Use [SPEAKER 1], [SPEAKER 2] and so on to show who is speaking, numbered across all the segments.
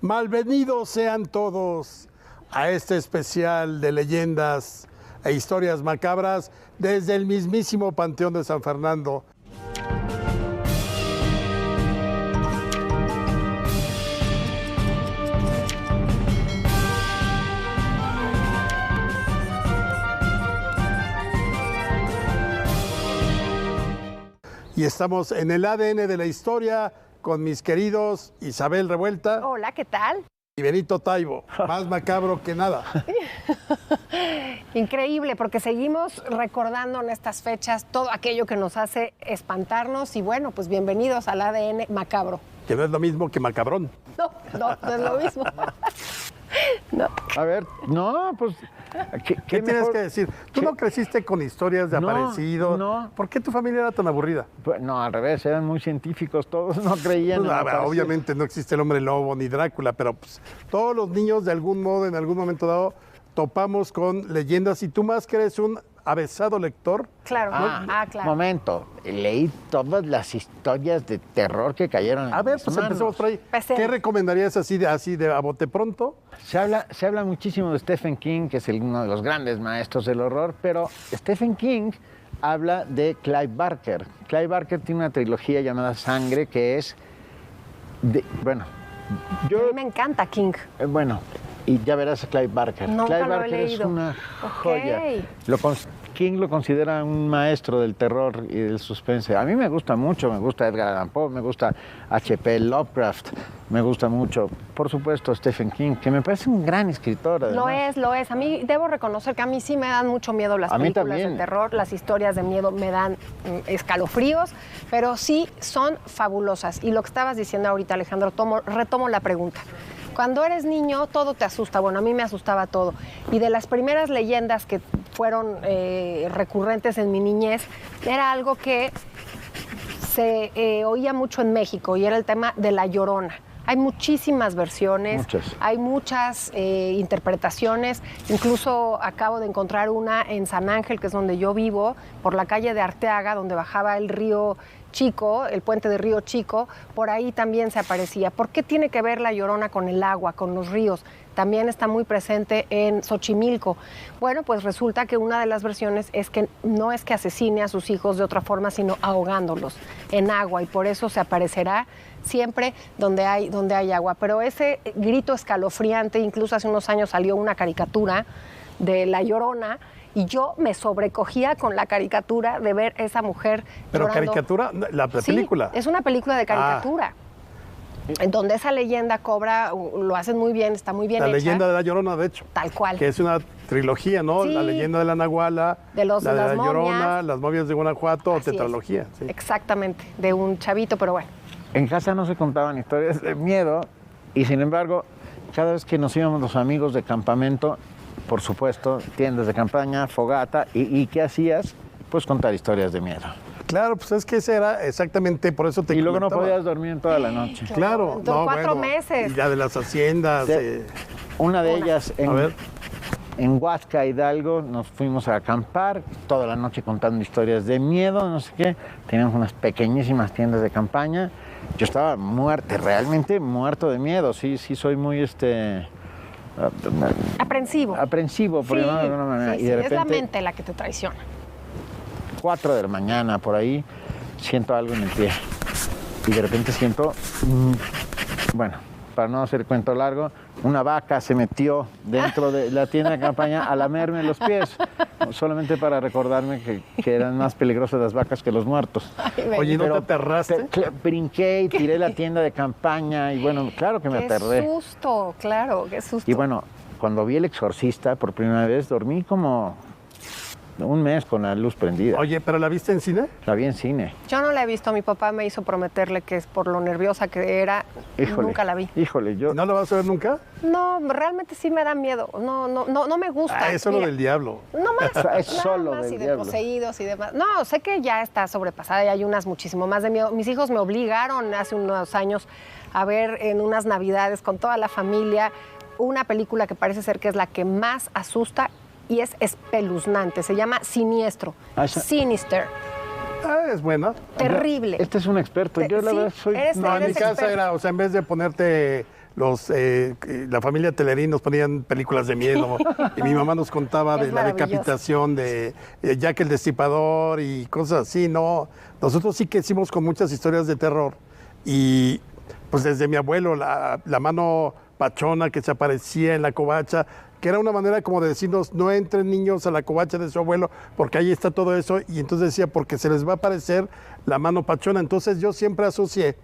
[SPEAKER 1] Malvenidos sean todos a este especial de leyendas e historias macabras desde el mismísimo Panteón de San Fernando. Y estamos en el ADN de la historia con mis queridos Isabel Revuelta.
[SPEAKER 2] Hola, ¿qué tal?
[SPEAKER 1] Y Benito Taibo, más macabro que nada.
[SPEAKER 2] Increíble, porque seguimos recordando en estas fechas todo aquello que nos hace espantarnos. Y bueno, pues bienvenidos al ADN macabro.
[SPEAKER 1] Que no es lo mismo que macabrón.
[SPEAKER 2] No es lo mismo. No.
[SPEAKER 3] A ver, no, pues...
[SPEAKER 1] ¿Qué tienes que decir? ¿Tú no creciste con historias de aparecidos?
[SPEAKER 3] No.
[SPEAKER 1] ¿Por qué tu familia era tan aburrida?
[SPEAKER 3] Pues, no, al revés, eran muy científicos, todos no creían en
[SPEAKER 1] obviamente no existe el hombre lobo ni Drácula, pero pues, todos los niños de algún modo, en algún momento dado, topamos con leyendas. Y tú más que eres un avesado lector.
[SPEAKER 2] Claro, claro.
[SPEAKER 3] Momento, leí todas las historias de terror que cayeron en
[SPEAKER 1] A ver,
[SPEAKER 3] mis
[SPEAKER 1] pues
[SPEAKER 3] manos.
[SPEAKER 1] empecemos por ahí. ¿Qué recomendarías así de a bote pronto?
[SPEAKER 3] Se habla muchísimo de Stephen King, que es uno de los grandes maestros del horror, pero Stephen King habla de Clive Barker. Clive Barker tiene una trilogía llamada Sangre, que es...
[SPEAKER 2] A mí me encanta King.
[SPEAKER 3] Bueno, y ya verás a Clive Barker.
[SPEAKER 2] Nunca
[SPEAKER 3] Clive
[SPEAKER 2] lo he
[SPEAKER 3] Barker
[SPEAKER 2] leído.
[SPEAKER 3] es una joya.
[SPEAKER 2] Okay.
[SPEAKER 3] King lo considera un maestro del terror y del suspense. A mí me gusta mucho, me gusta Edgar Allan Poe, me gusta H.P. Lovecraft, me gusta mucho, por supuesto, Stephen King, que me parece un gran escritor. Además.
[SPEAKER 2] Lo es. A mí debo reconocer que a mí sí me dan mucho miedo las películas de terror, las historias de miedo me dan escalofríos, pero sí son fabulosas. Y lo que estabas diciendo ahorita, Alejandro, retomo la pregunta. Cuando eres niño, todo te asusta. Bueno, a mí me asustaba todo. Y de las primeras leyendas que fueron recurrentes en mi niñez, era algo que se oía mucho en México y era el tema de La Llorona. Hay muchísimas versiones, hay muchas interpretaciones. Incluso acabo de encontrar una en San Ángel, que es donde yo vivo, por la calle de Arteaga, donde bajaba el río Chico, el puente de Río Chico, por ahí también se aparecía. ¿Por qué tiene que ver La Llorona con el agua, con los ríos? También está muy presente en Xochimilco. Bueno, pues resulta que una de las versiones es que no es que asesine a sus hijos de otra forma, sino ahogándolos en agua, y por eso se aparecerá siempre donde hay agua. Pero ese grito escalofriante, incluso hace unos años salió una caricatura de La Llorona, y yo me sobrecogía con la caricatura de ver esa mujer
[SPEAKER 1] ¿Pero
[SPEAKER 2] llorando.
[SPEAKER 1] caricatura? ¿La película?
[SPEAKER 2] Sí, es una película de caricatura. En donde esa leyenda cobra, lo hacen muy bien, está muy bien hecha.
[SPEAKER 1] La leyenda de La Llorona, de hecho.
[SPEAKER 2] Tal cual.
[SPEAKER 1] Que es una trilogía, ¿no?
[SPEAKER 2] Sí.
[SPEAKER 1] La leyenda de la Nahuala,
[SPEAKER 2] de
[SPEAKER 1] la de La
[SPEAKER 2] momias.
[SPEAKER 1] Llorona, las momias de Guanajuato,
[SPEAKER 2] Así
[SPEAKER 1] tetralogía.
[SPEAKER 2] Es.
[SPEAKER 1] Sí.
[SPEAKER 2] Exactamente, de un chavito, pero bueno.
[SPEAKER 3] En casa no se contaban historias de miedo y sin embargo, cada vez que nos íbamos los amigos de campamento, por supuesto, tiendas de campaña, fogata, ¿y qué hacías? Pues contar historias de miedo.
[SPEAKER 1] Claro, pues es que ese era exactamente, por eso te
[SPEAKER 3] Y luego no
[SPEAKER 1] comentaba.
[SPEAKER 3] podías dormir en toda la noche.
[SPEAKER 1] Claro.
[SPEAKER 2] Entonces, 4 meses.
[SPEAKER 1] Y la de las haciendas.
[SPEAKER 3] Una de ellas en Huasca, Hidalgo, nos fuimos a acampar toda la noche contando historias de miedo, no sé qué. Teníamos unas pequeñísimas tiendas de campaña. Yo estaba realmente muerto de miedo. Sí, soy muy
[SPEAKER 2] Aprensivo,
[SPEAKER 3] por llamarlo de alguna manera.
[SPEAKER 2] Sí,
[SPEAKER 3] y de repente,
[SPEAKER 2] es la mente la que te traiciona.
[SPEAKER 3] 4 de la mañana, por ahí, siento algo en el pie. Y de repente siento, bueno, para no hacer cuento largo, una vaca se metió dentro de la tienda de campaña a lamerme los pies, solamente para recordarme que eran más peligrosas las vacas que los muertos.
[SPEAKER 2] Ay,
[SPEAKER 1] Oye, ¿no te aterraste?
[SPEAKER 3] Brinqué y tiré la tienda de campaña y bueno, claro que me aterré.
[SPEAKER 2] Qué susto, claro, qué susto.
[SPEAKER 3] Y bueno, cuando vi El Exorcista por primera vez, dormí como un mes con la luz prendida.
[SPEAKER 1] Oye, ¿pero la viste en cine?
[SPEAKER 3] La vi en cine.
[SPEAKER 2] Yo no la he visto, mi papá me hizo prometerle que es por lo nerviosa que era, nunca la vi.
[SPEAKER 3] Híjole,
[SPEAKER 1] ¿No la vas a ver nunca?
[SPEAKER 2] No, realmente sí me da miedo, no me gusta.
[SPEAKER 1] Es solo del diablo.
[SPEAKER 2] No más,
[SPEAKER 3] es solo
[SPEAKER 2] nada más
[SPEAKER 3] del
[SPEAKER 2] y de
[SPEAKER 3] diablo.
[SPEAKER 2] poseídos y demás. No, sé que ya está sobrepasada y hay unas muchísimo más de miedo. Mis hijos me obligaron hace unos años a ver en unas navidades con toda la familia una película que parece ser que es la que más asusta y es espeluznante. Se llama Siniestro, Sinister.
[SPEAKER 1] Es buena.
[SPEAKER 2] Terrible.
[SPEAKER 3] Este es un experto. Yo la verdad soy...
[SPEAKER 1] No, en mi casa era, o sea, en vez de ponerte la familia Telerín nos ponían películas de miedo y mi mamá nos contaba de la decapitación de Jack el Destripador y cosas así, ¿no? Nosotros sí que hicimos con muchas historias de terror y pues desde mi abuelo, la mano pachona que se aparecía en la covacha, que era una manera como de decirnos, no entren niños a la covacha de su abuelo, porque ahí está todo eso, y entonces decía, porque se les va a aparecer la mano pachona. Entonces yo siempre asocié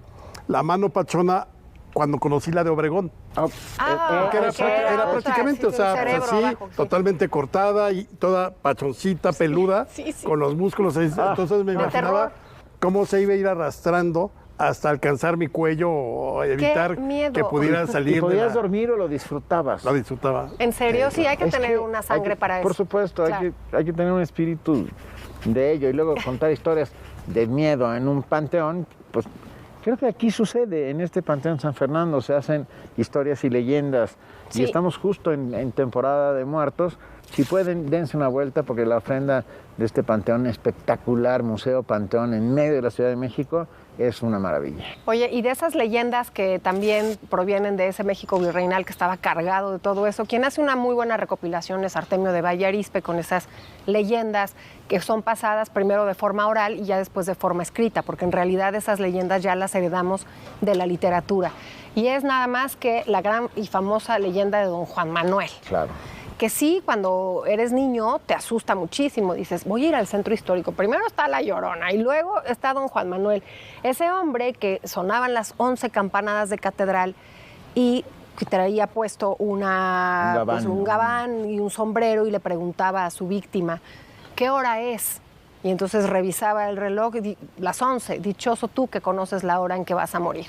[SPEAKER 1] la mano pachona cuando conocí la de Obregón. Que era prácticamente, o sea, así, totalmente cortada y toda pachoncita, peluda, con los músculos. Entonces me imaginaba cómo se iba a ir arrastrando hasta alcanzar mi cuello o evitar que pudiera salir.
[SPEAKER 3] ¿Y podías dormir o lo disfrutabas?
[SPEAKER 1] Lo disfrutaba.
[SPEAKER 2] ¿En serio? Sí, hay que tener una sangre para eso.
[SPEAKER 3] Por supuesto, claro. hay que tener un espíritu de ello. Y luego contar historias de miedo en un panteón, pues creo que aquí sucede, en este Panteón San Fernando se hacen historias y leyendas. Sí. Y estamos justo en temporada de muertos. Si pueden, dense una vuelta porque la ofrenda de este panteón espectacular, Museo Panteón, en medio de la Ciudad de México, es una maravilla.
[SPEAKER 2] Oye, y de esas leyendas que también provienen de ese México virreinal que estaba cargado de todo eso, quien hace una muy buena recopilación es Artemio de Valle Arizpe, con esas leyendas que son pasadas primero de forma oral y ya después de forma escrita, porque en realidad esas leyendas ya las heredamos de la literatura. Y es nada más que la gran y famosa leyenda de Don Juan Manuel.
[SPEAKER 3] Claro.
[SPEAKER 2] Que sí, cuando eres niño te asusta muchísimo, dices, voy a ir al centro histórico, primero está La Llorona y luego está Don Juan Manuel, ese hombre que sonaban las 11 campanadas de catedral y que traía puesto un gabán y un sombrero y le preguntaba a su víctima, ¿qué hora es? Y entonces revisaba el reloj, las 11, dichoso tú que conoces la hora en que vas a morir.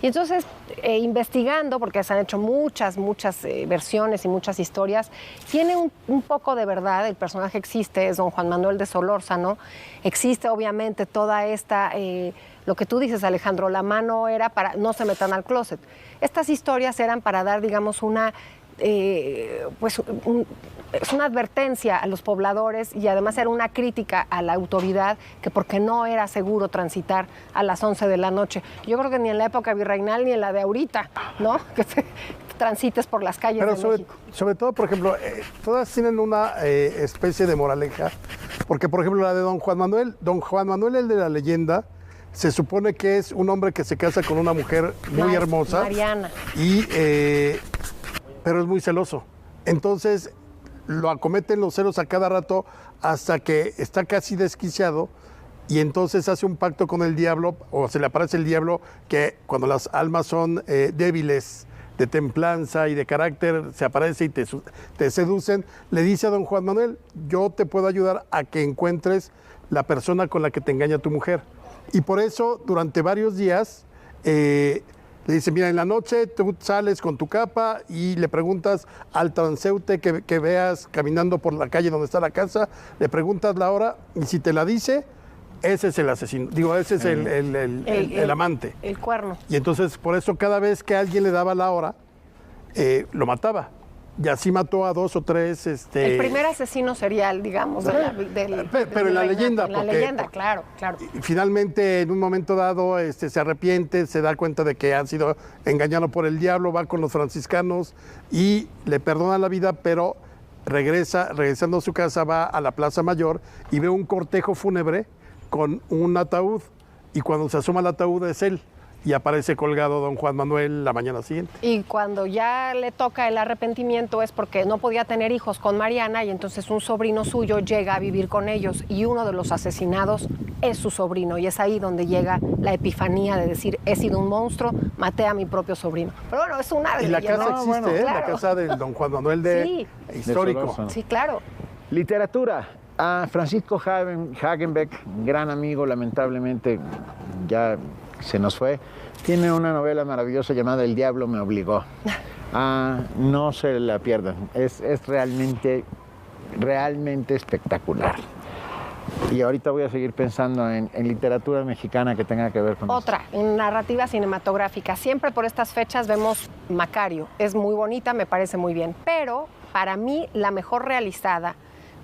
[SPEAKER 2] Y entonces, investigando, porque se han hecho muchas versiones y muchas historias, tiene un poco de verdad, el personaje existe, es Don Juan Manuel de Solórzano, existe obviamente toda esta, lo que tú dices, Alejandro, la mano era para no se metan al closet. Estas historias eran para dar, digamos, es una advertencia a los pobladores y además era una crítica a la autoridad que porque no era seguro transitar a las 11 de la noche. Yo creo que ni en la época virreinal ni en la de ahorita, ¿no? Que transites por las calles de México.
[SPEAKER 1] Sobre todo, por ejemplo, todas tienen una especie de moraleja, porque por ejemplo la de Don Juan Manuel, el de la leyenda, se supone que es un hombre que se casa con una mujer muy hermosa.
[SPEAKER 2] Mariana.
[SPEAKER 1] Pero es muy celoso. Entonces lo acometen los celos a cada rato hasta que está casi desquiciado y entonces hace un pacto con el diablo, o se le aparece el diablo, que cuando las almas son débiles, de templanza y de carácter, se aparece y te seducen. Le dice a Don Juan Manuel, yo te puedo ayudar a que encuentres la persona con la que te engaña tu mujer. Y por eso, durante varios días, le dice, mira, en la noche tú sales con tu capa y le preguntas al transeúnte que veas caminando por la calle donde está la casa, le preguntas la hora y si te la dice, ese es el asesino. Digo, ese es el amante.
[SPEAKER 2] El cuerno.
[SPEAKER 1] Y entonces, por eso cada vez que alguien le daba la hora, lo mataba. Y así mató a 2 o 3.
[SPEAKER 2] El primer asesino serial, digamos,
[SPEAKER 1] pero en la leyenda.
[SPEAKER 2] En la leyenda, claro.
[SPEAKER 1] Finalmente, en un momento dado, se arrepiente, se da cuenta de que ha sido engañado por el diablo, va con los franciscanos y le perdona la vida, pero regresando a su casa, va a la Plaza Mayor y ve un cortejo fúnebre con un ataúd. Y cuando se asoma al ataúd es él. Y aparece colgado Don Juan Manuel la mañana siguiente.
[SPEAKER 2] Y cuando ya le toca el arrepentimiento es porque no podía tener hijos con Mariana y entonces un sobrino suyo llega a vivir con ellos y uno de los asesinados es su sobrino. Y es ahí donde llega la epifanía de decir, he sido un monstruo, maté a mi propio sobrino. Pero bueno, es una de
[SPEAKER 1] Y la casa existe, claro. La casa de Don Juan Manuel histórico.
[SPEAKER 2] Sí, claro.
[SPEAKER 3] Literatura. A Francisco Hagenbeck, gran amigo, lamentablemente ya se nos fue, tiene una novela maravillosa llamada El Diablo me obligó. No se la pierdan, es realmente espectacular. Y ahorita voy a seguir pensando en literatura mexicana que tenga que ver con
[SPEAKER 2] otra, en narrativa cinematográfica. Siempre por estas fechas vemos Macario, es muy bonita, me parece muy bien, pero para mí la mejor realizada,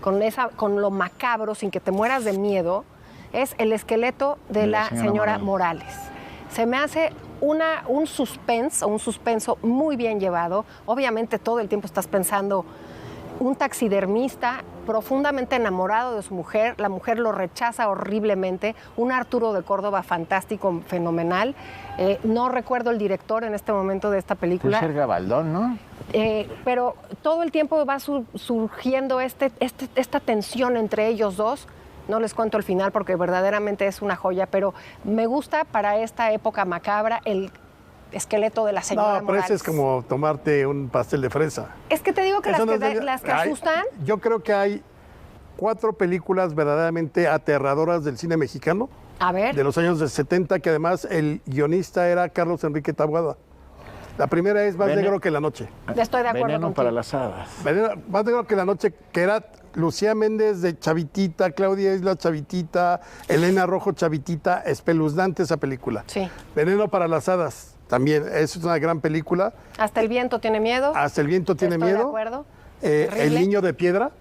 [SPEAKER 2] con lo macabro, sin que te mueras de miedo, es El esqueleto de la señora Morales. Se me hace un suspenso muy bien llevado. Obviamente todo el tiempo estás pensando, un taxidermista profundamente enamorado de su mujer, la mujer lo rechaza horriblemente, un Arturo de Córdoba fantástico, fenomenal. No recuerdo el director en este momento de esta película.
[SPEAKER 3] Ser Gabaldón, ¿no?
[SPEAKER 2] Pero todo el tiempo va surgiendo esta tensión entre ellos dos. No les cuento el final porque verdaderamente es una joya, pero me gusta para esta época macabra el esqueleto de la señora Morales.
[SPEAKER 1] No, pero ese es como tomarte un pastel de fresa.
[SPEAKER 2] Es que te digo que las que asustan...
[SPEAKER 1] Yo creo que hay 4 películas verdaderamente aterradoras del cine mexicano.
[SPEAKER 2] A ver.
[SPEAKER 1] De los años 70, que además el guionista era Carlos Enrique Taboada. La primera es Más negro que la noche.
[SPEAKER 2] Estoy de acuerdo
[SPEAKER 3] Veneno
[SPEAKER 2] contigo.
[SPEAKER 3] para las hadas.
[SPEAKER 1] Más negro que la noche, que era Lucía Méndez de chavitita, Claudia Isla chavitita, Elena Rojo chavitita, espeluznante esa película.
[SPEAKER 2] Sí.
[SPEAKER 1] Veneno para las hadas, también, es una gran película.
[SPEAKER 2] Hasta el viento tiene miedo.
[SPEAKER 1] Hasta el viento tiene
[SPEAKER 2] Estoy
[SPEAKER 1] miedo.
[SPEAKER 2] de acuerdo.
[SPEAKER 1] El niño de piedra.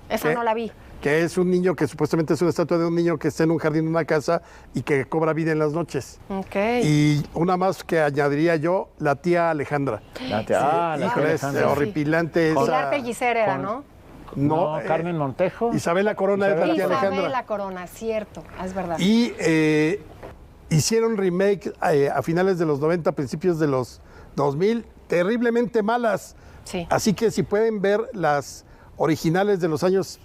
[SPEAKER 2] Esa no la vi.
[SPEAKER 1] Que es un niño que supuestamente es una estatua de un niño que está en un jardín de una casa y que cobra vida en las noches.
[SPEAKER 2] Ok.
[SPEAKER 1] Y una más que añadiría yo, la tía Alejandra.
[SPEAKER 3] La tía
[SPEAKER 1] Híjole, horripilante esa.
[SPEAKER 2] Pilar Pellicer era, ¿no?
[SPEAKER 1] No,
[SPEAKER 3] Carmen Montejo.
[SPEAKER 1] Isabela Corona es la tía Alejandra.
[SPEAKER 2] Isabela Corona, cierto, es verdad.
[SPEAKER 1] Y hicieron remake a finales de los 90, principios de los 2000, terriblemente malas.
[SPEAKER 2] Sí.
[SPEAKER 1] Así que si pueden ver las originales de los años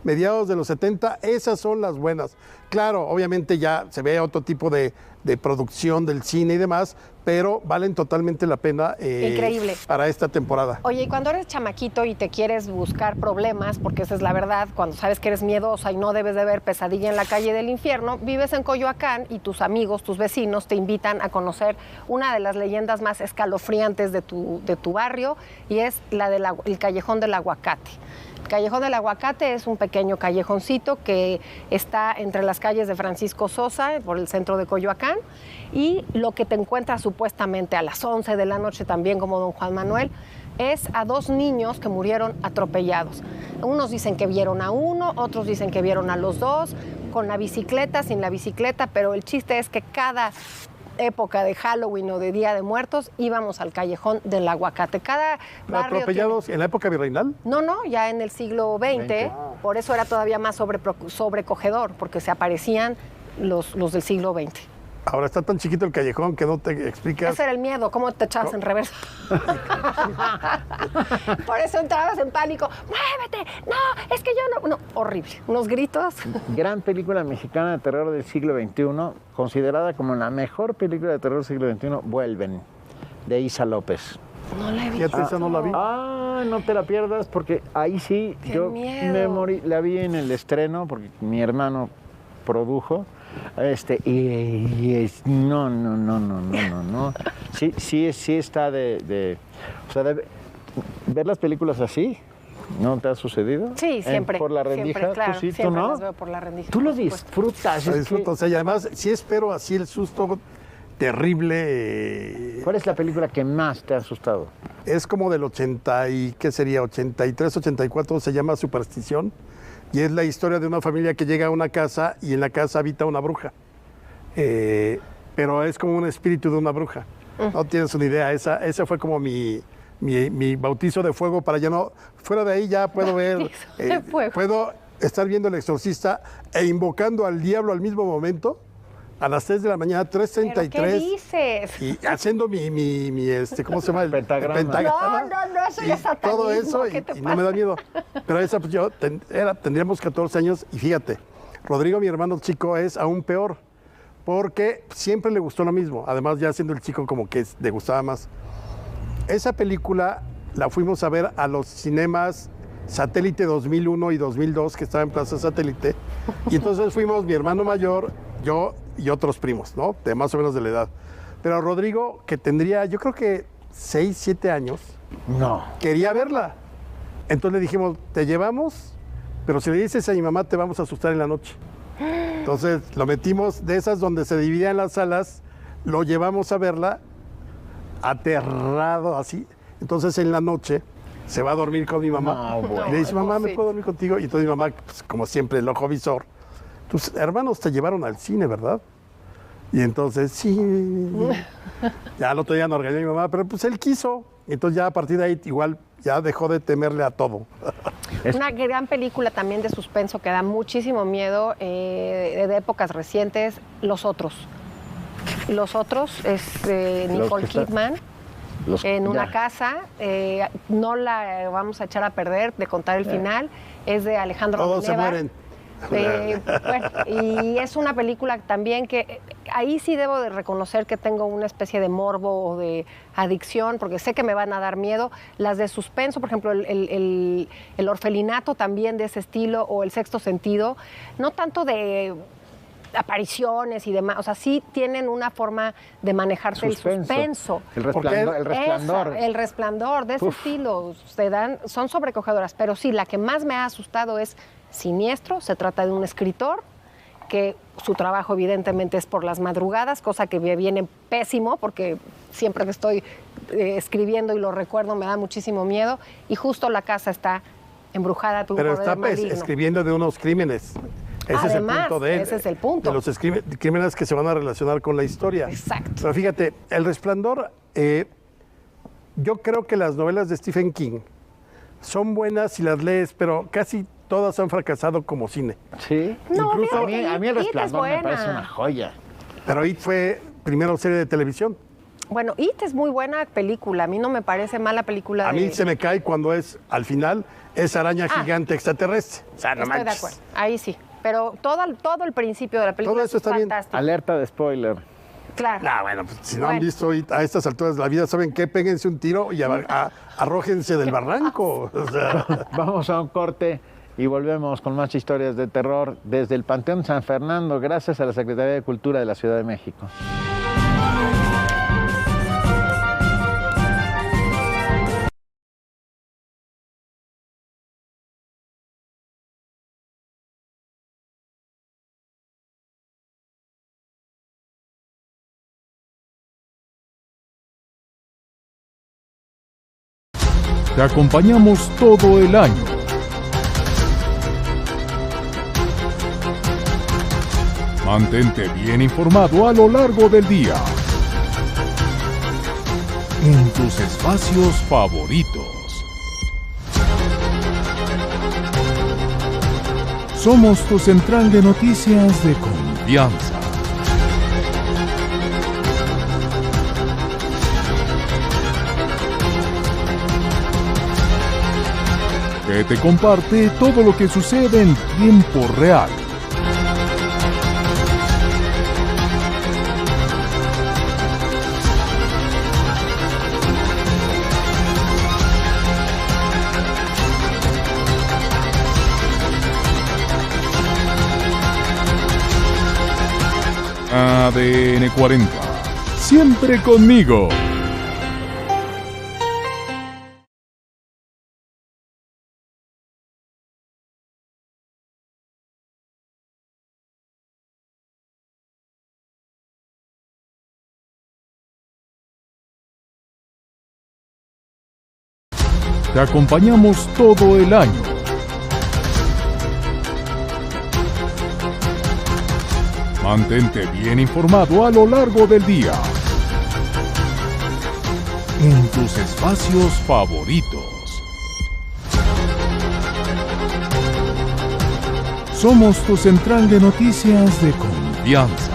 [SPEAKER 1] mediados de los 70, esas son las buenas. Claro, obviamente ya se ve otro tipo de producción del cine y demás, pero valen totalmente la pena
[SPEAKER 2] Increíble.
[SPEAKER 1] Para esta temporada.
[SPEAKER 2] Oye, y cuando eres chamaquito y te quieres buscar problemas, porque esa es la verdad, cuando sabes que eres miedosa y no debes de ver Pesadilla en la calle del infierno, vives en Coyoacán y tus amigos, tus vecinos te invitan a conocer una de las leyendas más escalofriantes de tu barrio, y es la del el Callejón del Aguacate. El Callejón del Aguacate es un pequeño callejoncito que está entre las calles de Francisco Sosa, por el centro de Coyoacán, y lo que te encuentras supuestamente a las 11 de la noche también, como don Juan Manuel, es a 2 niños que murieron atropellados. Unos dicen que vieron a uno, otros dicen que vieron a los 2, con la bicicleta, sin la bicicleta, pero el chiste es que cada época de Halloween o de Día de Muertos íbamos al Callejón del Aguacate. Cada barrio
[SPEAKER 1] ¿Atropellados en la época virreinal?
[SPEAKER 2] No, ya en el siglo XX, por eso era todavía más sobrecogedor, porque se aparecían los del siglo XX.
[SPEAKER 1] Ahora está tan chiquito el callejón que no te explicas.
[SPEAKER 2] Ese era el miedo, cómo te echabas en reversa. Por eso entrabas en pánico. ¡Muévete! No, es que yo no. Horrible. Unos gritos.
[SPEAKER 3] Gran película mexicana de terror del siglo XXI, considerada como la mejor película de terror del siglo XXI, Vuelven, de Isa López.
[SPEAKER 2] No la he visto.
[SPEAKER 1] Fíjate, esa no la vi.
[SPEAKER 3] No te la pierdas, porque ahí sí yo me morí. La vi en el estreno, porque mi hermano produjo. No. Sí está o sea, ver las películas así, ¿no te ha sucedido?
[SPEAKER 2] Sí, siempre.
[SPEAKER 3] Por la rendija,
[SPEAKER 2] siempre, claro,
[SPEAKER 3] tú sí,
[SPEAKER 2] siempre
[SPEAKER 3] tú no.
[SPEAKER 2] las veo por la rendija.
[SPEAKER 3] Tú lo disfrutas.
[SPEAKER 1] O sea, y además, sí espero así el susto terrible.
[SPEAKER 3] ¿Cuál es la película que más te ha asustado?
[SPEAKER 1] Es como del 80 y, ¿qué sería? 83, 84, se llama Superstición. Y es la historia de una familia que llega a una casa y en la casa habita una bruja. Pero es como un espíritu de una bruja. No tienes una idea. Esa fue como mi bautizo de fuego para ya no... Fuera de ahí ya puedo ver... puedo estar viendo El Exorcista e invocando al diablo al mismo momento. A las 3 de la mañana, 3:33.
[SPEAKER 2] ¿Qué dices?
[SPEAKER 1] Y haciendo mi ¿cómo se llama? El
[SPEAKER 3] pentagrama.
[SPEAKER 2] No, eso ya es satanismo.
[SPEAKER 1] Todo eso y no me da miedo. Pero esa, pues yo tendríamos 14 años y fíjate, Rodrigo, mi hermano chico, es aún peor, porque siempre le gustó lo mismo. Además, ya siendo el chico como que le gustaba más. Esa película la fuimos a ver a los cinemas Satélite 2001 y 2002, que estaba en Plaza Satélite. Y entonces fuimos mi hermano mayor, yo y otros primos, ¿no? De más o menos de la edad. Pero Rodrigo, que tendría, yo creo que 6, 7 años, quería verla. Entonces le dijimos, te llevamos, pero si le dices a mi mamá, te vamos a asustar en la noche. Entonces lo metimos de esas donde se dividían las salas, lo llevamos a verla, aterrado así. Entonces en la noche se va a dormir con mi mamá. Y le dice, mamá, ¿me puedo dormir contigo? Y entonces mi mamá, pues, como siempre, el ojo visor, tus hermanos te llevaron al cine, ¿verdad? Y entonces, sí, ya el otro día no regañó a mi mamá, pero pues él quiso. Entonces ya a partir de ahí igual ya dejó de temerle a todo.
[SPEAKER 2] Una gran película también de suspenso que da muchísimo miedo, de épocas recientes, Los Otros. Los Otros es Nicole Kidman. En una casa, no la vamos a echar a perder de contar el final, es de Alejandro
[SPEAKER 1] Todos se
[SPEAKER 2] Amenábar.
[SPEAKER 1] mueren.
[SPEAKER 2] Bueno, y es una película también que ahí sí debo de reconocer que tengo una especie de morbo o de adicción, porque sé que me van a dar miedo. Las de suspenso, por ejemplo, el orfelinato también de ese estilo, o El Sexto Sentido, no tanto de apariciones y demás, o sea, sí tienen una forma de manejarse el suspenso.
[SPEAKER 3] El resplandor.
[SPEAKER 2] El resplandor, de ese estilo, son sobrecogedoras, pero sí, la que más me ha asustado es Siniestro. Se trata de un escritor que su trabajo evidentemente es por las madrugadas, cosa que me viene pésimo porque siempre que estoy escribiendo y lo recuerdo me da muchísimo miedo, y justo la casa está embrujada.
[SPEAKER 1] Pero está escribiendo de unos crímenes. Ese
[SPEAKER 2] Además,
[SPEAKER 1] es el punto de él.
[SPEAKER 2] Ese es el punto.
[SPEAKER 1] De los crímenes que se van a relacionar con la historia.
[SPEAKER 2] Exacto.
[SPEAKER 1] Pero fíjate, El Resplandor, yo creo que las novelas de Stephen King son buenas si las lees, pero casi todas han fracasado como cine.
[SPEAKER 3] Sí.
[SPEAKER 2] No,
[SPEAKER 3] incluso a mí El Resplandor me parece una joya.
[SPEAKER 1] Pero It fue primero serie de televisión.
[SPEAKER 2] Bueno, It es muy buena película. A mí no me parece mala película.
[SPEAKER 1] A mí se me cae cuando al final, esa araña gigante extraterrestre. O sea, no
[SPEAKER 2] estoy
[SPEAKER 1] manches.
[SPEAKER 2] de acuerdo. Ahí sí. Pero todo el principio de la película
[SPEAKER 1] Todo eso está bien.
[SPEAKER 2] fantástico.
[SPEAKER 3] Alerta de spoiler.
[SPEAKER 2] Claro.
[SPEAKER 1] No, bueno, pues, si no han visto It a estas alturas de la vida, ¿saben qué? Péguense un tiro y arrójense del barranco. O sea.
[SPEAKER 3] Vamos a un corte y volvemos con más historias de terror desde el Panteón San Fernando, gracias a la Secretaría de Cultura de la Ciudad de México.
[SPEAKER 4] Te acompañamos todo el año. Mantente bien informado a lo largo del día. En tus espacios favoritos. Somos tu central de noticias de confianza. Que te comparte todo lo que sucede en tiempo real. ADN 40. Siempre conmigo. Te acompañamos todo el año. Mantente bien informado a lo largo del día. En tus espacios favoritos. Somos tu central de noticias de confianza.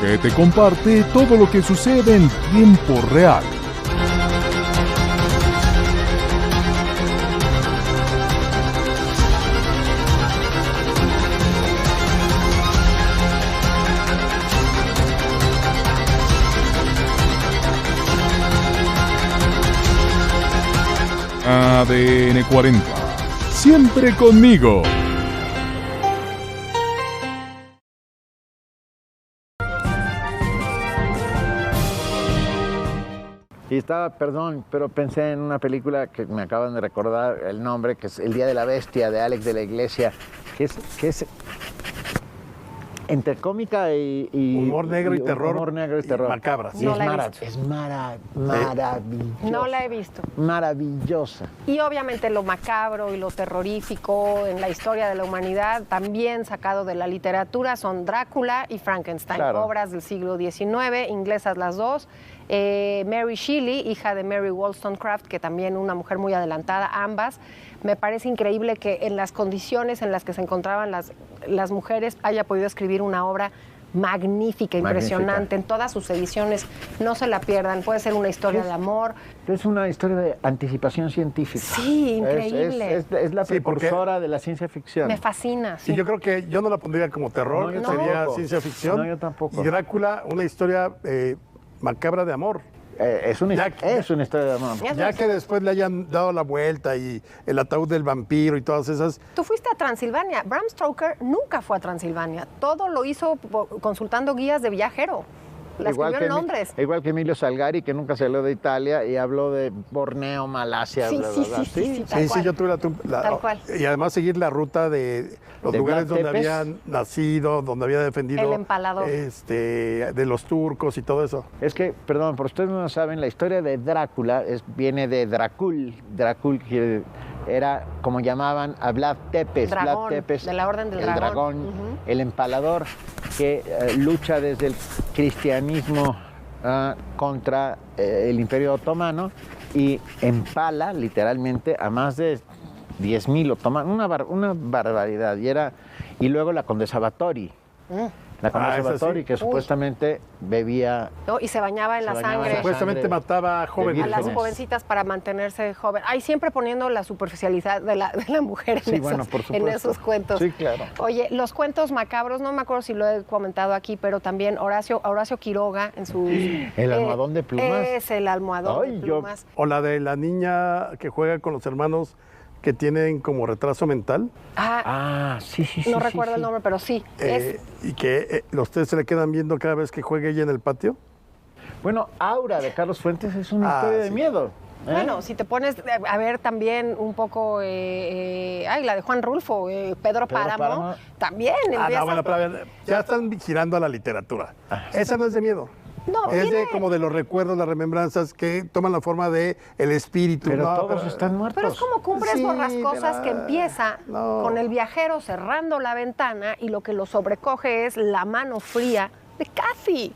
[SPEAKER 4] Que te comparte todo lo que sucede en tiempo real. ADN 40. Siempre conmigo.
[SPEAKER 3] Y perdón, pero pensé en una película que me acaban de recordar el nombre, que es El Día de la Bestia, de Alex de la Iglesia, que es Entre cómica y
[SPEAKER 1] humor negro y terror.
[SPEAKER 3] Humor negro y terror.
[SPEAKER 1] Macabra.
[SPEAKER 3] Sí,
[SPEAKER 2] No
[SPEAKER 3] es,
[SPEAKER 2] la he visto.
[SPEAKER 3] es maravillosa.
[SPEAKER 2] No la he visto.
[SPEAKER 3] Maravillosa.
[SPEAKER 2] Y obviamente lo macabro y lo terrorífico en la historia de la humanidad, también sacado de la literatura, son Drácula y Frankenstein,
[SPEAKER 3] Claro.
[SPEAKER 2] obras del siglo XIX, inglesas las dos. Mary Shelley, hija de Mary Wollstonecraft, que también una mujer muy adelantada, ambas. Me parece increíble que en las condiciones en las que se encontraban las mujeres haya podido escribir una obra magnífica, impresionante, en todas sus ediciones. No se la pierdan, puede ser una historia de amor.
[SPEAKER 3] Es una historia de anticipación científica.
[SPEAKER 2] Sí, increíble.
[SPEAKER 3] Es la precursora de la ciencia ficción.
[SPEAKER 2] Me fascina.
[SPEAKER 1] Sí, yo creo que yo no la pondría como terror,
[SPEAKER 3] No, yo
[SPEAKER 1] sería
[SPEAKER 3] tampoco.
[SPEAKER 1] ciencia ficción.
[SPEAKER 3] No, yo tampoco.
[SPEAKER 1] Y Drácula, una historia macabra de amor.
[SPEAKER 3] Es una historia de amor.
[SPEAKER 1] Ya que después le hayan dado la vuelta y el ataúd del vampiro y todas esas.
[SPEAKER 2] Tú fuiste a Transilvania. Bram Stoker nunca fue a Transilvania. Todo lo hizo consultando guías de viajero. La escribió en Londres.
[SPEAKER 3] Igual que Emilio Salgari, que nunca salió de Italia y habló de Borneo, Malasia,
[SPEAKER 2] Sí,
[SPEAKER 3] bla,
[SPEAKER 2] sí,
[SPEAKER 3] bla, bla.
[SPEAKER 2] sí, tal cual.
[SPEAKER 1] Yo tuve
[SPEAKER 2] Tal cual.
[SPEAKER 1] Y además seguir la ruta de los
[SPEAKER 3] De
[SPEAKER 1] lugares
[SPEAKER 3] Vlad
[SPEAKER 1] donde
[SPEAKER 3] Tepes.
[SPEAKER 1] habían nacido, donde había defendido.
[SPEAKER 2] El empalador.
[SPEAKER 1] De los turcos y todo eso.
[SPEAKER 3] Es que, perdón, por ustedes no lo saben, la historia de Drácula viene de Dracul. Dracul era como llamaban a Vlad Tepes.
[SPEAKER 2] Dragón,
[SPEAKER 3] Vlad Tepes,
[SPEAKER 2] de la Orden del
[SPEAKER 3] el
[SPEAKER 2] Dragón.
[SPEAKER 3] el empalador que lucha desde el cristianismo contra el Imperio Otomano y empala literalmente a más de 10.000 otomanos, una barbaridad. Y luego la condesa Báthory. La condesa
[SPEAKER 1] esa
[SPEAKER 3] Báthory,
[SPEAKER 1] sí.
[SPEAKER 3] que supuestamente bebía...
[SPEAKER 2] ¿No? Y se bañaba en la sangre.
[SPEAKER 1] Supuestamente mataba a jóvenes.
[SPEAKER 2] A las
[SPEAKER 3] vírgenes.
[SPEAKER 2] jovencitas para mantenerse joven. Ay, siempre poniendo la superficialidad de la mujer en,
[SPEAKER 3] Sí, bueno, por
[SPEAKER 2] en
[SPEAKER 3] supuesto.
[SPEAKER 2] esos cuentos.
[SPEAKER 3] Sí, claro.
[SPEAKER 2] Oye, los cuentos macabros, no me acuerdo si lo he comentado aquí, pero también Horacio Quiroga en su...
[SPEAKER 3] El almohadón de plumas.
[SPEAKER 2] Es el almohadón
[SPEAKER 3] Ay,
[SPEAKER 2] de plumas.
[SPEAKER 1] O la de la niña que juega con los hermanos que tienen como retraso mental
[SPEAKER 3] Sí.
[SPEAKER 2] No recuerdo el nombre, pero sí.
[SPEAKER 1] y que los tres se le quedan viendo cada vez que juegue ella en el patio.
[SPEAKER 3] Bueno, Aura de Carlos Fuentes es una historia de
[SPEAKER 1] sí.
[SPEAKER 3] miedo.
[SPEAKER 2] Bueno, si te pones a ver también un poco, la de Juan Rulfo, Pedro Páramo, también empieza...
[SPEAKER 1] No, bueno, pero a ver, ya están girando a la literatura. Esa no es de miedo.
[SPEAKER 2] No,
[SPEAKER 1] es
[SPEAKER 2] tiene-
[SPEAKER 1] de como de los recuerdos, las remembranzas que toman la forma de el espíritu.
[SPEAKER 3] Pero
[SPEAKER 1] No,
[SPEAKER 3] todos están muertos.
[SPEAKER 2] Pero es como Cumbres
[SPEAKER 1] Sí,
[SPEAKER 2] Borrascosas
[SPEAKER 1] pero-
[SPEAKER 2] que empieza
[SPEAKER 1] no.
[SPEAKER 2] con el viajero cerrando la ventana y lo que lo sobrecoge es la mano fría de Kathy.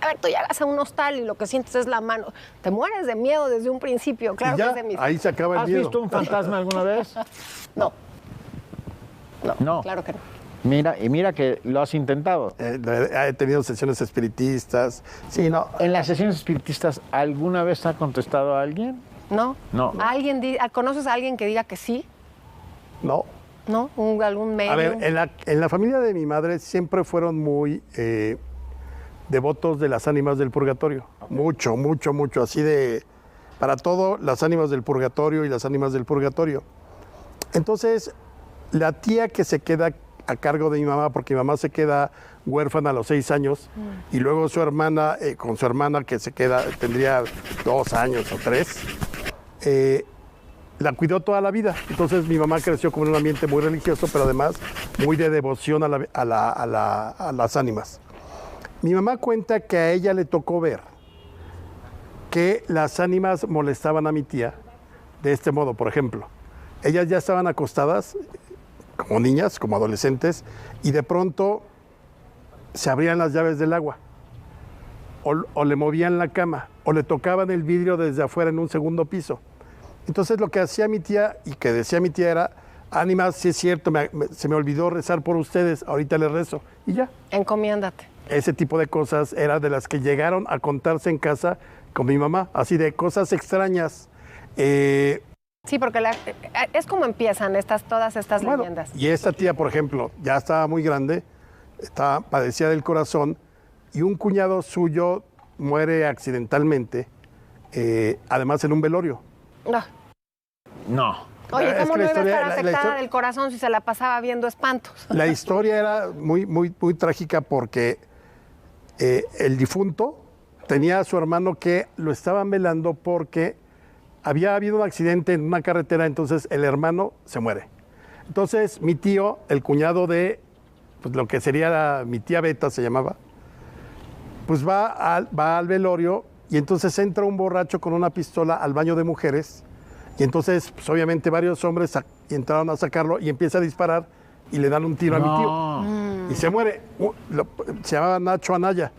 [SPEAKER 2] A ver, tú llegas a un hostal y lo que sientes es la mano. Te mueres de miedo desde un principio, claro
[SPEAKER 1] y
[SPEAKER 2] que
[SPEAKER 1] ya,
[SPEAKER 2] es de mis...
[SPEAKER 1] ahí se acaba el
[SPEAKER 3] ¿Has
[SPEAKER 1] miedo.
[SPEAKER 3] visto un fantasma alguna vez?
[SPEAKER 2] No.
[SPEAKER 3] No.
[SPEAKER 2] Claro que no.
[SPEAKER 3] Mira que lo has intentado.
[SPEAKER 1] He tenido sesiones espiritistas. Sí, no.
[SPEAKER 3] En las sesiones espiritistas, ¿alguna vez ha contestado a alguien?
[SPEAKER 2] ¿No?
[SPEAKER 3] No.
[SPEAKER 2] ¿Conoces a alguien que diga que sí?
[SPEAKER 1] No.
[SPEAKER 2] ¿No? ¿Algún medio?
[SPEAKER 1] A ver, en la familia de mi madre siempre fueron muy devotos de las ánimas del purgatorio. Mucho, mucho, mucho. Así de, para todo, las ánimas del purgatorio y las ánimas del purgatorio. Entonces, la tía que se queda a cargo de mi mamá, porque mi mamá se queda huérfana a los 6 años, y luego su hermana, con su hermana que se queda, tendría 2 años o 3, la cuidó toda la vida. Entonces mi mamá creció como en un ambiente muy religioso, pero además muy de devoción a las ánimas. Mi mamá cuenta que a ella le tocó ver que las ánimas molestaban a mi tía de este modo. Por ejemplo, ellas ya estaban acostadas como niñas, como adolescentes, y de pronto se abrían las llaves del agua, o le movían la cama, o le tocaban el vidrio desde afuera en un segundo piso. Entonces lo que hacía mi tía y que decía mi tía era: ánimas, sí es cierto, se me olvidó rezar por ustedes, ahorita les rezo. Y ya.
[SPEAKER 2] Encomiéndate.
[SPEAKER 1] Ese tipo de cosas era de las que llegaron a contarse en casa con mi mamá, así de cosas extrañas.
[SPEAKER 2] Sí, porque es como empiezan todas estas
[SPEAKER 1] Bueno,
[SPEAKER 2] leyendas.
[SPEAKER 1] y esta tía, por ejemplo, ya estaba muy grande, padecía del corazón, y un cuñado suyo muere accidentalmente, además en un velorio.
[SPEAKER 2] No.
[SPEAKER 3] No.
[SPEAKER 2] Oye,
[SPEAKER 1] Es
[SPEAKER 2] ¿cómo
[SPEAKER 1] que
[SPEAKER 2] no
[SPEAKER 1] la
[SPEAKER 2] iba a
[SPEAKER 1] historia-
[SPEAKER 2] estar
[SPEAKER 1] la
[SPEAKER 2] afectada
[SPEAKER 1] historia-
[SPEAKER 2] del corazón si se la pasaba viendo espantos?
[SPEAKER 1] La historia era muy, muy, muy trágica porque el difunto tenía a su hermano que lo estaban velando porque había habido un accidente en una carretera, entonces el hermano se muere. Entonces mi tío, el cuñado de pues lo que sería mi tía Beta se llamaba, pues va al velorio y entonces entra un borracho con una pistola al baño de mujeres y entonces pues obviamente varios hombres entraron a sacarlo y empieza a disparar y le dan un tiro a mi tío y se muere. Se llamaba Nacho Anaya,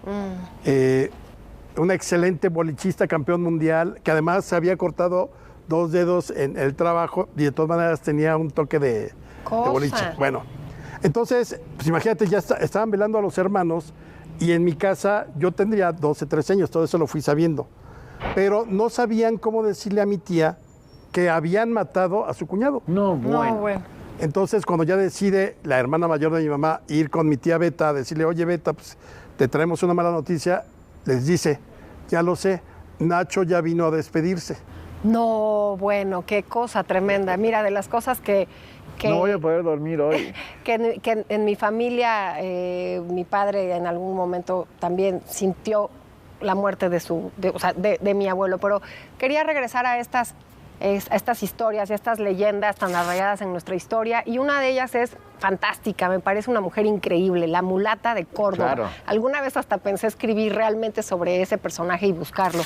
[SPEAKER 1] un excelente bolichista, campeón mundial, que además se había cortado 2 dedos en el trabajo y de todas maneras tenía un toque de boliche. Bueno, entonces, pues imagínate, ya estaban velando a los hermanos y en mi casa yo tendría 12, 13 años, todo eso lo fui sabiendo. Pero no sabían cómo decirle a mi tía que habían matado a su cuñado.
[SPEAKER 3] No, bueno.
[SPEAKER 1] Entonces, cuando ya decide la hermana mayor de mi mamá ir con mi tía Beta a decirle, oye Beta, pues te traemos una mala noticia, les dice, ya lo sé, Nacho ya vino a despedirse.
[SPEAKER 2] No, bueno, qué cosa tremenda. Mira, de las cosas que
[SPEAKER 3] no voy a poder dormir hoy.
[SPEAKER 2] que en mi familia, mi padre en algún momento también sintió la muerte de mi abuelo. Pero quería regresar a estas historias, a estas leyendas tan arraigadas en nuestra historia. Y una de ellas es fantástica, me parece una mujer increíble, la mulata de Córdoba. Claro. Alguna vez hasta pensé escribir realmente sobre ese personaje y buscarlo.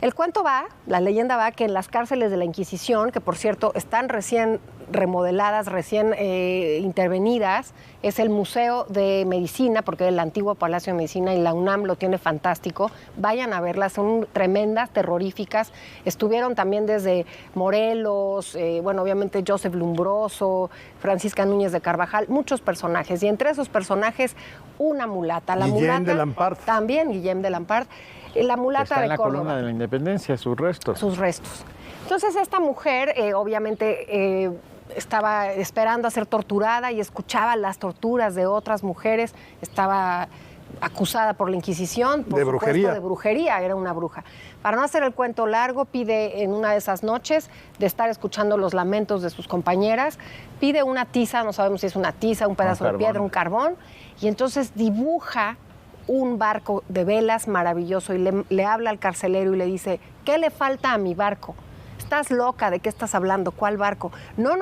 [SPEAKER 2] El cuento va, la leyenda va que en las cárceles de la Inquisición, que por cierto están recién remodeladas, recién intervenidas, es el Museo de Medicina, porque es el antiguo Palacio de Medicina y la UNAM lo tiene fantástico. Vayan a verlas, son tremendas, terroríficas. Estuvieron también desde Morelos, bueno, obviamente Joseph Lumbroso, Francisca Núñez de Carvajal, muchos personajes. Y entre esos personajes, una mulata. La
[SPEAKER 1] Guillem de Lampart.
[SPEAKER 2] También Guillem de Lampart. La mulata
[SPEAKER 3] está en la
[SPEAKER 2] Córdoba.
[SPEAKER 3] columna de la Independencia, sus restos.
[SPEAKER 2] Sus restos. Entonces esta mujer obviamente estaba esperando a ser torturada y escuchaba las torturas de otras mujeres. Estaba acusada por la Inquisición, por supuesto, de brujería, era una bruja. Para no hacer el cuento largo, pide en una de esas noches de estar escuchando los lamentos de sus compañeras, pide una tiza, no sabemos si es una tiza, un pedazo de piedra, un carbón, y entonces dibuja un barco de velas maravilloso y le habla al carcelero y le dice, ¿qué le falta a mi barco? ¿Estás loca? ¿De qué estás hablando? ¿Cuál barco? No,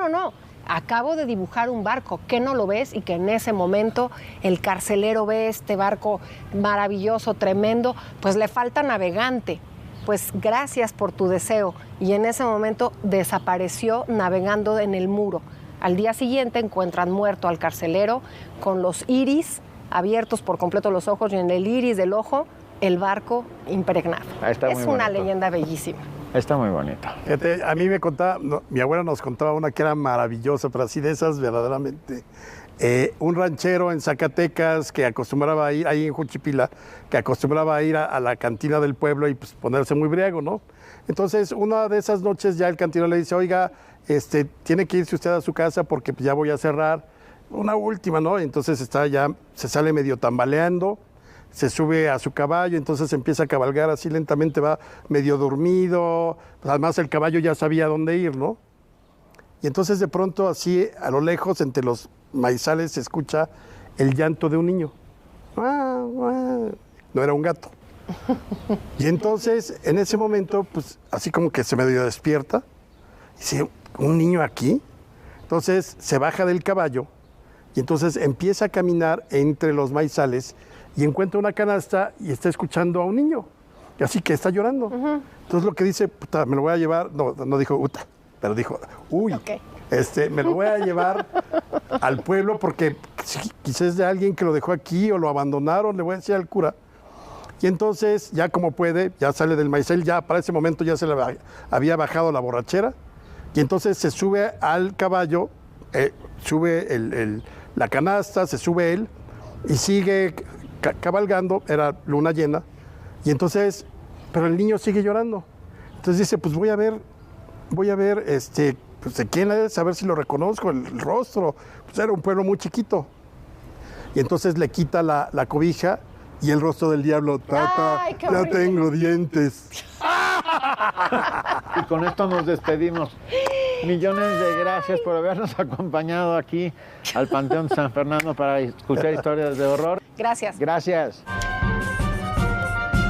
[SPEAKER 2] acabo de dibujar un barco, ¿qué no lo ves? Y que en ese momento el carcelero ve este barco maravilloso, tremendo, pues le falta navegante. Pues gracias por tu deseo. Y en ese momento desapareció navegando en el muro. Al día siguiente encuentran muerto al carcelero con los iris abiertos por completo los ojos y en el iris del ojo el barco impregnado. Es una leyenda bellísima.
[SPEAKER 3] Está muy bonita.
[SPEAKER 1] A mí me contaba, mi abuela nos contaba una que era maravillosa, pero así de esas verdaderamente. Un ranchero en Zacatecas que acostumbraba a ir, ahí en Juchipila, que acostumbraba a ir a la cantina del pueblo y pues, ponerse muy briago, ¿no? Entonces, una de esas noches ya el cantinero le dice, oiga, tiene que irse usted a su casa porque pues, ya voy a cerrar. Una última, ¿no? Entonces se sale medio tambaleando, se sube a su caballo, entonces empieza a cabalgar así lentamente, va medio dormido, pues además el caballo ya sabía dónde ir, ¿no? Y entonces de pronto así a lo lejos, entre los maizales, se escucha el llanto de un niño. No era un gato. Y entonces en ese momento, pues así como que se medio despierta, y dice, ¿un niño aquí? Entonces se baja del caballo, y entonces empieza a caminar entre los maizales y encuentra una canasta y está escuchando a un niño, y así que está llorando. Entonces lo que dice, puta, me lo voy a llevar, no dijo uta, pero dijo, uy, okay. Me lo voy a llevar al pueblo porque quizás es de alguien que lo dejó aquí o lo abandonaron, le voy a decir al cura. Y entonces ya como puede, ya sale del maizal, ya para ese momento ya se le había bajado la borrachera, y entonces se sube al caballo, sube la canasta, se sube él y sigue cabalgando, era luna llena, y entonces, pero el niño sigue llorando. Entonces dice, pues voy a ver, pues de quién es, a ver si lo reconozco, el rostro. Pues era un pueblo muy chiquito. Y entonces le quita la cobija y el rostro del diablo, tata, ay, ya bonito. Tengo dientes.
[SPEAKER 3] Y con esto nos despedimos. Millones de gracias por habernos acompañado aquí al Panteón San Fernando para escuchar historias de horror.
[SPEAKER 2] Gracias.
[SPEAKER 3] Gracias.